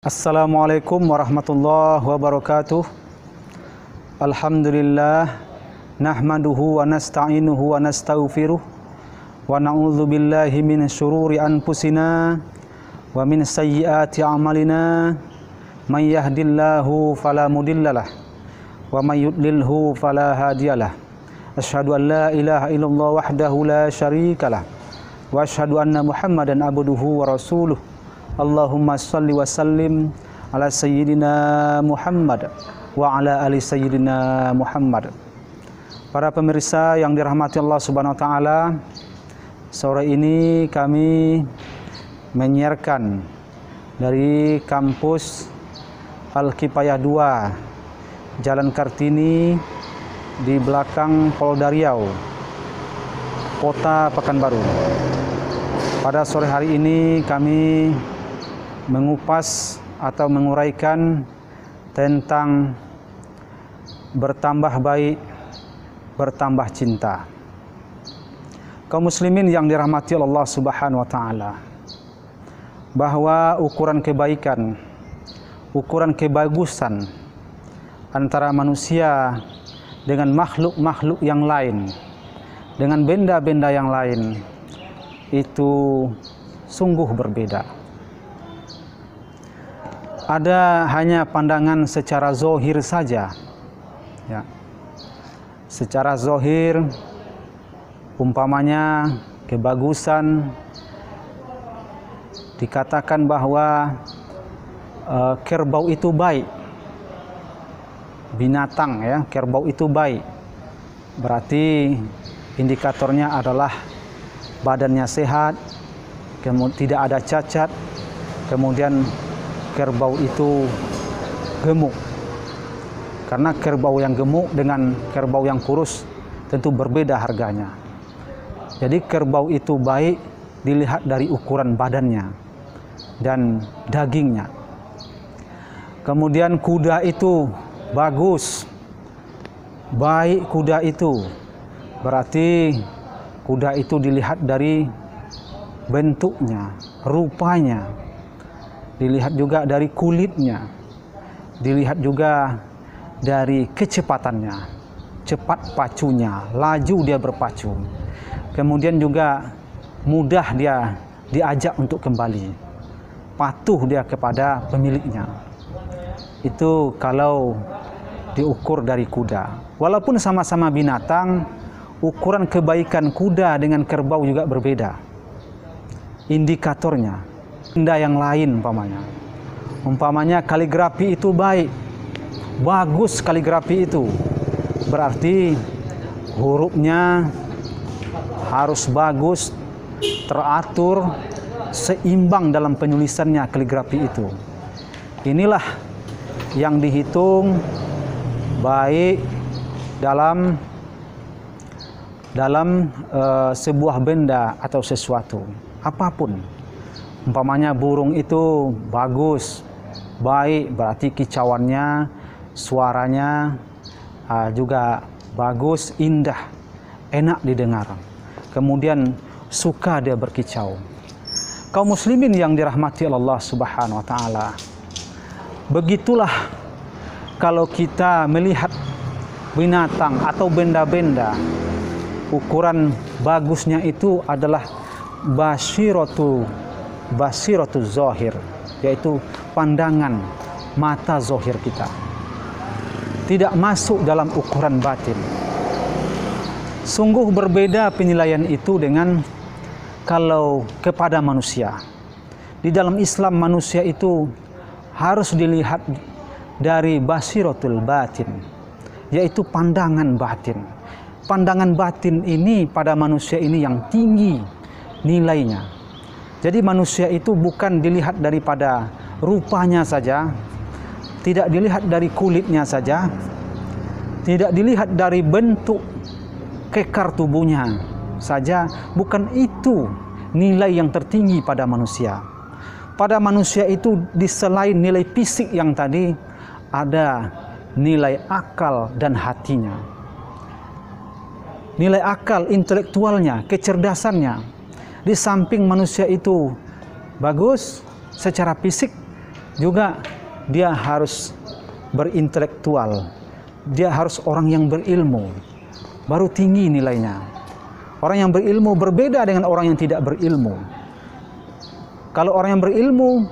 Assalamualaikum warahmatullahi wabarakatuh. Alhamdulillah nahmaduhu wa nasta'inuhu wa nastaghfiruh wa na'udzu billahi min syururi anfusina wa min sayyiati a'malina. May yahdihillahu fala mudhillalah wa may yudlilhu fala hadiyalah. Asyhadu an la ilaha illallah wahdahu la syarikalah wa asyhadu anna Muhammadan abduhu wa rasuluh. Allahumma salli wa sallim ala sayyidina Muhammad wa ala ali sayyidina Muhammad. Para pemirsa yang dirahmati Allah Subhanahu wa taala, sore ini kami menyiarkan dari kampus Al-Kifayah 2 Jalan Kartini di belakang Polda Riau, Kota Pekanbaru. Pada sore hari ini kami mengupas atau menguraikan tentang bertambah baik, bertambah cinta. Kaum muslimin yang dirahmati Allah Subhanahu wa taala, bahwa ukuran kebaikan, ukuran kebagusan antara manusia dengan makhluk-makhluk yang lain, dengan benda-benda yang lain, itu sungguh berbeda. Ada hanya pandangan secara zohir saja, ya. Secara zohir, umpamanya kebagusan, dikatakan bahwa kerbau itu baik, binatang ya, kerbau itu baik, berarti indikatornya adalah badannya sehat, kemudian tidak ada cacat, kemudian kerbau itu gemuk. Karena kerbau yang gemuk dengan kerbau yang kurus tentu berbeda harganya. Jadi kerbau itu baik dilihat dari ukuran badannya dan dagingnya. Kemudian kuda itu bagus, baik kuda itu, berarti kuda itu dilihat dari bentuknya, rupanya, dilihat juga dari kulitnya, dilihat juga dari kecepatannya, cepat pacunya, laju dia berpacu. Kemudian juga mudah dia diajak untuk kembali, patuh dia kepada pemiliknya. Itu kalau diukur dari kuda. Walaupun sama-sama binatang, ukuran kebaikan kuda dengan kerbau juga berbeda. Indikatornya benda yang lain umpamanya kaligrafi itu baik, bagus kaligrafi itu, berarti hurufnya harus bagus, teratur, seimbang dalam penulisannya kaligrafi itu. Inilah yang dihitung baik dalam sebuah benda atau sesuatu apapun. Umpamanya burung itu bagus, baik, berarti kicauannya, suaranya juga bagus, indah, enak didengar. Kemudian suka dia berkicau. Kaum muslimin yang dirahmati Allah Subhanahu wa taala, begitulah kalau kita melihat binatang atau benda-benda, ukuran bagusnya itu adalah basiratu zahir, yaitu pandangan mata zahir kita, tidak masuk dalam ukuran batin. Sungguh berbeda penilaian itu dengan kalau kepada manusia. Di dalam Islam manusia itu harus dilihat dari basiratul batin, yaitu pandangan batin. Pandangan batin ini pada manusia ini yang tinggi nilainya. Jadi manusia itu bukan dilihat daripada rupanya saja, tidak dilihat dari kulitnya saja, tidak dilihat dari bentuk kekar tubuhnya saja, bukan itu nilai yang tertinggi pada manusia. Pada manusia itu di selain nilai fisik yang tadi, ada nilai akal dan hatinya. Nilai akal, intelektualnya, kecerdasannya. Di samping manusia itu bagus secara fisik, juga dia harus berintelektual. Dia harus orang yang berilmu, baru tinggi nilainya. Orang yang berilmu berbeda dengan orang yang tidak berilmu. Kalau orang yang berilmu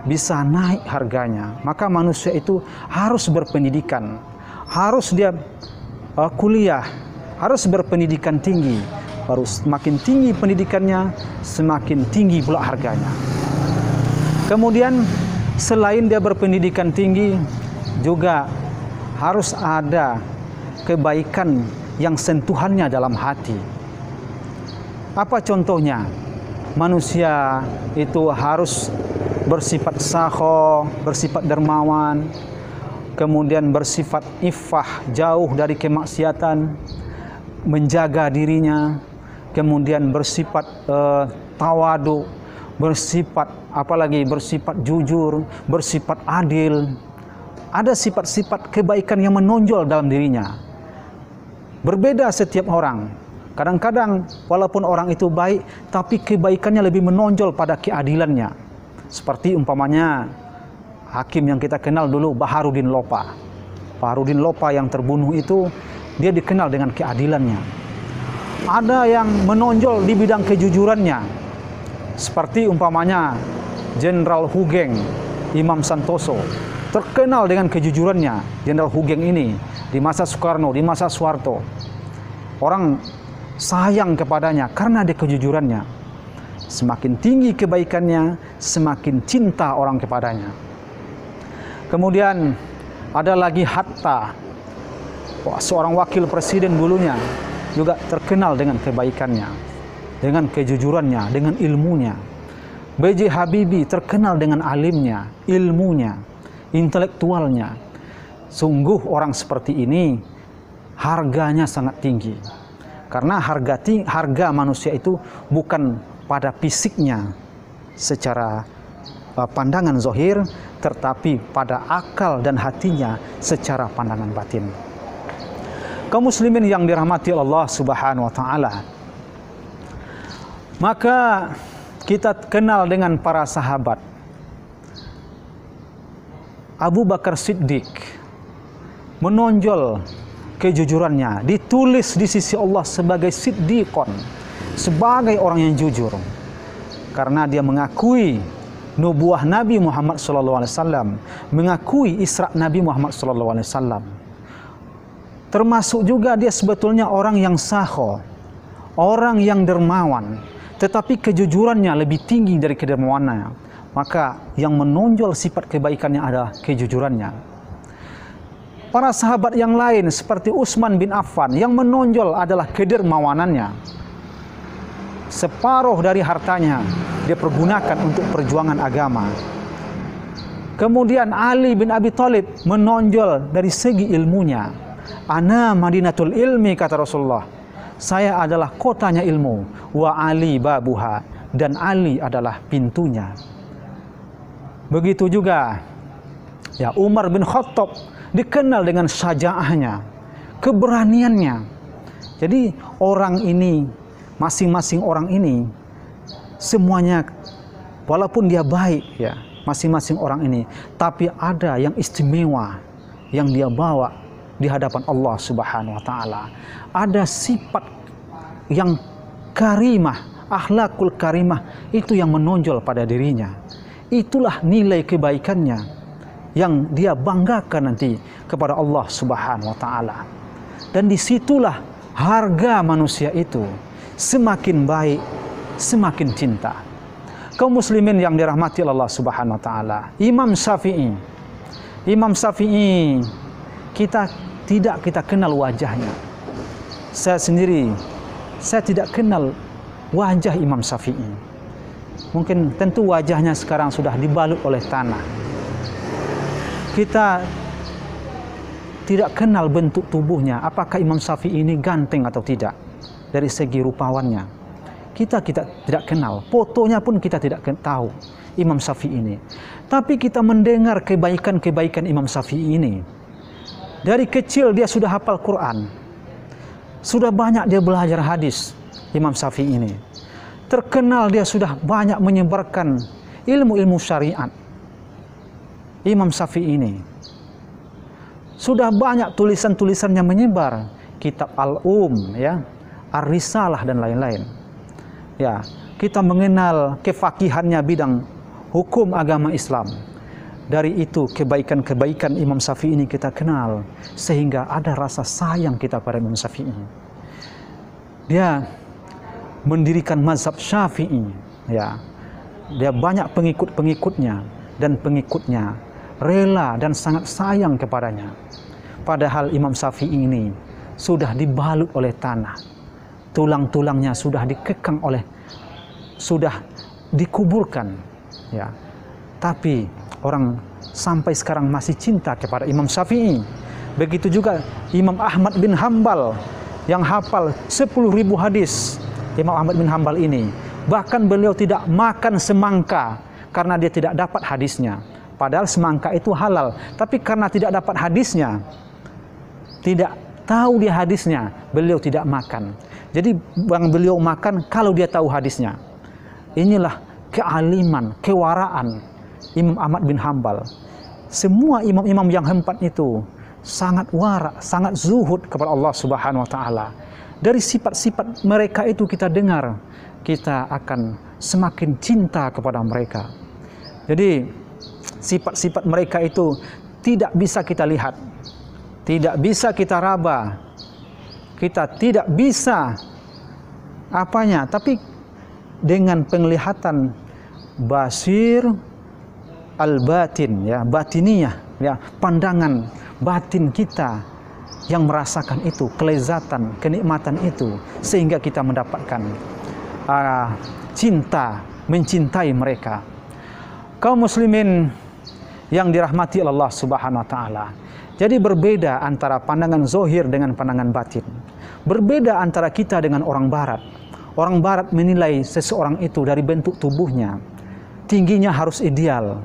bisa naik harganya, maka manusia itu harus berpendidikan, harus dia kuliah, harus berpendidikan tinggi. Baru semakin tinggi pendidikannya, semakin tinggi pula harganya. Kemudian selain dia berpendidikan tinggi, juga harus ada kebaikan yang sentuhannya dalam hati. Apa contohnya? Manusia itu harus bersifat sakho, bersifat dermawan, kemudian bersifat iffah, jauh dari kemaksiatan, menjaga dirinya, kemudian bersifat tawadu, bersifat bersifat jujur, bersifat adil. Ada sifat-sifat kebaikan yang menonjol dalam dirinya. Berbeda setiap orang. Kadang-kadang walaupun orang itu baik, tapi kebaikannya lebih menonjol pada keadilannya. Seperti umpamanya hakim yang kita kenal dulu, Baharudin Lopa. Baharudin Lopa yang terbunuh itu, dia dikenal dengan keadilannya. Ada yang menonjol di bidang kejujurannya. Seperti umpamanya Jenderal Hugeng, Imam Santoso. Terkenal dengan kejujurannya, Jenderal Hugeng ini. Di masa Soekarno, di masa Soeharto. Orang sayang kepadanya karena ada kejujurannya. Semakin tinggi kebaikannya, semakin cinta orang kepadanya. Kemudian ada lagi Hatta, seorang wakil presiden dulunya, juga terkenal dengan kebaikannya, dengan kejujurannya, dengan ilmunya. B.J. Habibie terkenal dengan alimnya, ilmunya, intelektualnya. Sungguh orang seperti ini harganya sangat tinggi. Karena harga manusia itu bukan pada fisiknya secara pandangan zahir, tetapi pada akal dan hatinya secara pandangan batin. Kaum muslimin yang dirahmati Allah Subhanahu wa taala. Maka kita kenal dengan para sahabat. Abu Bakar Siddiq menonjol kejujurannya, ditulis di sisi Allah sebagai siddiqon, sebagai orang yang jujur, karena dia mengakui nubuah Nabi Muhammad SAW, mengakui Isra Nabi Muhammad SAW. Termasuk juga dia sebetulnya orang yang sakho, orang yang dermawan, tetapi kejujurannya lebih tinggi dari kedermawannya. Maka yang menonjol sifat kebaikannya adalah kejujurannya. Para sahabat yang lain seperti Utsman bin Affan, yang menonjol adalah kedermawanannya. Separuh dari hartanya dia pergunakan untuk perjuangan agama. Kemudian Ali bin Abi Thalib menonjol dari segi ilmunya. Ana Madinatul Ilmi, kata Rasulullah. Saya adalah kotanya ilmu. Wa Ali babuha, dan Ali adalah pintunya. Begitu juga ya Umar bin Khattab dikenal dengan syaja'ahnya, keberaniannya. Jadi orang ini, masing-masing orang ini, semuanya walaupun dia baik ya, masing-masing orang ini, tapi ada yang istimewa yang dia bawa di hadapan Allah Subhanahu wa taala. Ada sifat yang karimah, akhlakul karimah, itu yang menonjol pada dirinya. Itulah nilai kebaikannya yang dia banggakan nanti kepada Allah Subhanahu wa taala. Dan disitulah harga manusia itu semakin baik, semakin cinta. Kaum muslimin yang dirahmati Allah Subhanahu wa taala. Imam Syafi'i kita tidak kita kenal wajahnya. Saya sendiri, saya tidak kenal wajah Imam Syafi'i. Mungkin tentu wajahnya sekarang sudah dibalut oleh tanah. Kita tidak kenal bentuk tubuhnya, apakah Imam Syafi'i ini ganteng atau tidak dari segi rupawannya. Kita tidak kenal, fotonya pun kita tidak tahu Imam Syafi'i ini. Tapi kita mendengar kebaikan-kebaikan Imam Syafi'i ini. Dari kecil dia sudah hafal Quran. Sudah banyak dia belajar hadis Imam Syafi'i ini. Terkenal dia sudah banyak menyebarkan ilmu-ilmu syariat. Imam Syafi'i ini sudah banyak tulisan-tulisannya menyebar, kitab Al-Um, ya, Ar-Risalah dan lain-lain. Ya, kita mengenal kefakihannya bidang hukum agama Islam. Dari itu kebaikan-kebaikan Imam Syafi'i ini kita kenal, sehingga ada rasa sayang kita pada Imam Syafi'i. Dia mendirikan mazhab Syafi'i, ya. Dia banyak pengikut-pengikutnya, dan pengikutnya rela dan sangat sayang kepadanya. Padahal Imam Syafi'i ini sudah dibalut oleh tanah. Tulang-tulangnya sudah dikekang sudah dikuburkan, ya. Tapi orang sampai sekarang masih cinta kepada Imam Syafi'i. Begitu juga Imam Ahmad bin Hambal yang hafal 10.000 hadis. Imam Ahmad bin Hambal ini, bahkan beliau tidak makan semangka karena dia tidak dapat hadisnya. Padahal semangka itu halal, tapi karena tidak dapat hadisnya, tidak tahu dia hadisnya, beliau tidak makan. Jadi yang beliau makan kalau dia tahu hadisnya. Inilah kealiman, kewaraan Imam Ahmad bin Hambal. Semua imam-imam yang empat itu sangat wara, sangat zuhud kepada Allah Subhanahu wa taala. Dari sifat-sifat mereka itu kita dengar, kita akan semakin cinta kepada mereka. Jadi sifat-sifat mereka itu tidak bisa kita lihat, tidak bisa kita raba, kita tidak bisa tapi dengan penglihatan basir al-batin, ya, batiniyah, ya, pandangan batin kita yang merasakan itu, kelezatan, kenikmatan itu, sehingga kita mendapatkan cinta, mencintai mereka. Kaum muslimin yang dirahmati Allah Subhanahu wa taala. Jadi berbeda antara pandangan zohir dengan pandangan batin. Berbeda antara kita dengan orang barat. Orang barat menilai seseorang itu dari bentuk tubuhnya. Tingginya harus ideal.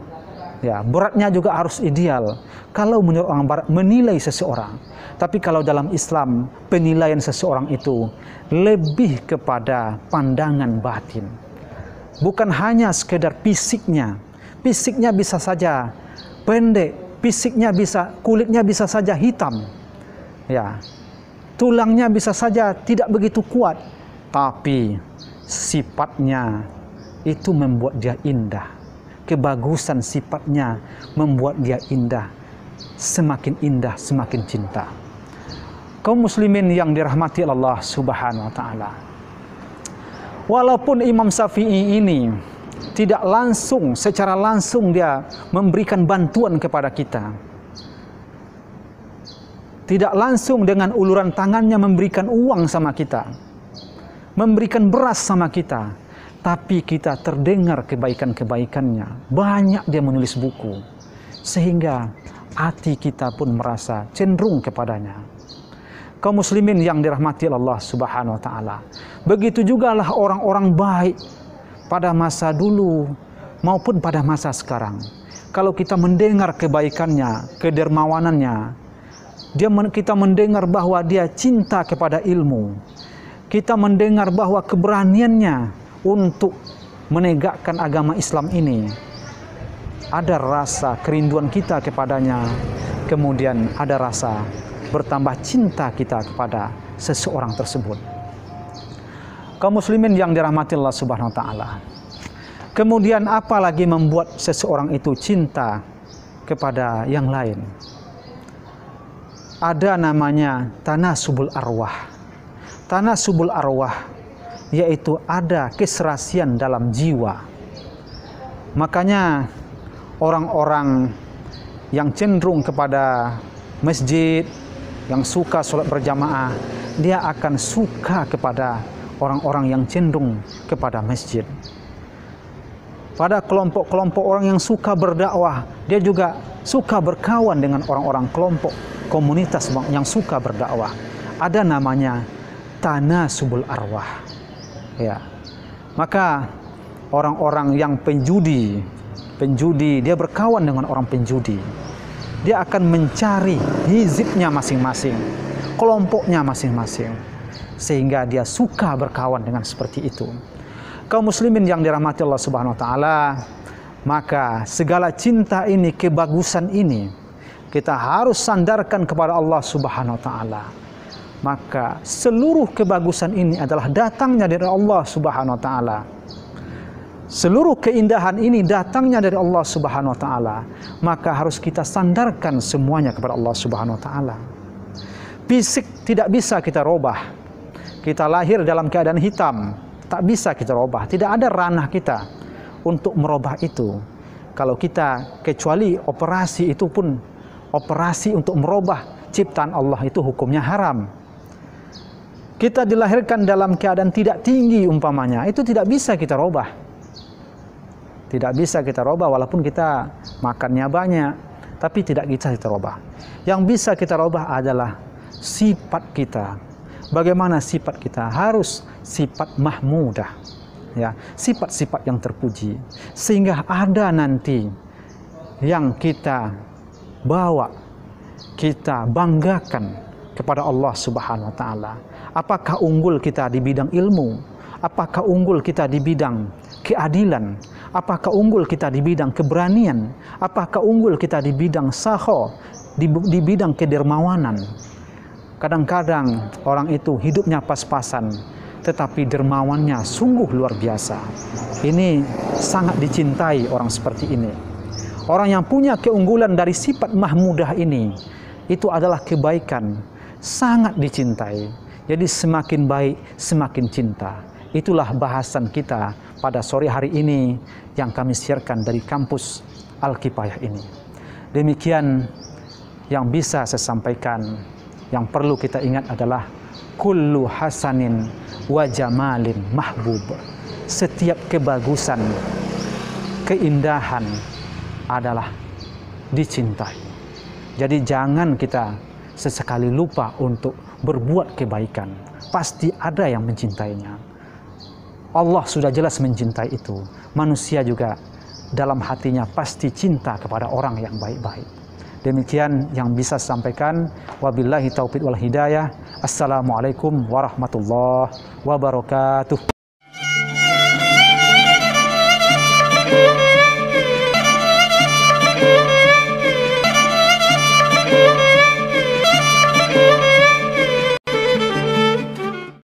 Ya, beratnya juga harus ideal. Kalau menurut orang barat menilai seseorang. Tapi kalau dalam Islam, penilaian seseorang itu lebih kepada pandangan batin. Bukan hanya sekedar fisiknya. Fisiknya bisa saja pendek, fisiknya bisa, kulitnya bisa saja hitam. Ya. Tulangnya bisa saja tidak begitu kuat, tapi sifatnya itu membuat dia indah. Kebagusan sifatnya membuat dia indah. Semakin indah, semakin cinta. Kaum muslimin yang dirahmati Allah Subhanahu wa taala. Walaupun Imam Syafi'i ini tidak langsung, secara langsung dia memberikan bantuan kepada kita. Tidak langsung dengan uluran tangannya memberikan uang sama kita. Memberikan beras sama kita. Tapi kita terdengar kebaikan-kebaikannya. Banyak dia menulis buku. Sehingga hati kita pun merasa cenderung kepadanya. Kaum muslimin yang dirahmati Allah Subhanahu wa taala. Begitu jugalah orang-orang baik pada masa dulu maupun pada masa sekarang. Kalau kita mendengar kebaikannya, kedermawanannya, kita mendengar bahwa dia cinta kepada ilmu. Kita mendengar bahwa keberaniannya untuk menegakkan agama Islam ini. Ada rasa kerinduan kita kepadanya, kemudian ada rasa bertambah cinta kita kepada seseorang tersebut. Kaum muslimin yang dirahmati Allah Subhanahu wa taala. Kemudian apa lagi membuat seseorang itu cinta kepada yang lain? Ada namanya tanasubul arwah. Tanasubul arwah yaitu ada keserasian dalam jiwa. Makanya orang-orang yang cenderung kepada masjid, yang suka sholat berjamaah, dia akan suka kepada orang-orang yang cenderung kepada masjid. Pada kelompok-kelompok orang yang suka berdakwah, dia juga suka berkawan dengan orang-orang kelompok komunitas yang suka berdakwah. Ada namanya tanasubul arwah. Ya. Maka orang-orang yang penjudi, dia berkawan dengan orang penjudi. Dia akan mencari hizibnya masing-masing, kelompoknya masing-masing, sehingga dia suka berkawan dengan seperti itu. Kaum muslimin yang dirahmati Allah Subhanahu wa taala, maka segala cinta ini, kebagusan ini kita harus sandarkan kepada Allah Subhanahu wa taala. Maka seluruh kebagusan ini adalah datangnya dari Allah Subhanahu wa taala. Seluruh keindahan ini datangnya dari Allah Subhanahu wa taala. Maka harus kita sandarkan semuanya kepada Allah Subhanahu wa taala. Fisik tidak bisa kita robah. Kita lahir dalam keadaan hitam, tak bisa kita robah. Tidak ada ranah kita untuk merubah itu. Kalau kita kecuali operasi, itu pun operasi untuk merubah ciptaan Allah, itu hukumnya haram. Kita dilahirkan dalam keadaan tidak tinggi umpamanya, itu tidak bisa kita robah. Tidak bisa kita robah walaupun kita makannya banyak, tapi tidak bisa kita robah. Yang bisa kita robah adalah sifat kita. Bagaimana sifat kita? Harus sifat mahmudah, ya, sifat-sifat yang terpuji, sehingga ada nanti yang kita bawa, kita banggakan kepada Allah Subhanahu wa taala. Apakah unggul kita di bidang ilmu? Apakah unggul kita di bidang keadilan? Apakah unggul kita di bidang keberanian? Apakah unggul kita di bidang sakho, di bidang kedermawanan? Kadang-kadang orang itu hidupnya pas-pasan, tetapi dermawannya sungguh luar biasa. Ini sangat dicintai orang seperti ini. Orang yang punya keunggulan dari sifat mahmudah ini, itu adalah kebaikan, sangat dicintai. Jadi semakin baik, semakin cinta. Itulah bahasan kita pada sore hari ini yang kami siarkan dari kampus Al-Kifayah ini. Demikian yang bisa saya sampaikan. Yang perlu kita ingat adalah kullu hasanin wa jamalin mahbub. Setiap kebagusan, keindahan adalah dicintai. Jadi jangan kita sesekali lupa untuk berbuat kebaikan. Pasti ada yang mencintainya. Allah sudah jelas mencintai itu. Manusia juga dalam hatinya pasti cinta kepada orang yang baik-baik. Demikian yang bisa saya sampaikan. Wabillahi taufiq wal hidayah. Assalamualaikum warahmatullahi wabarakatuh.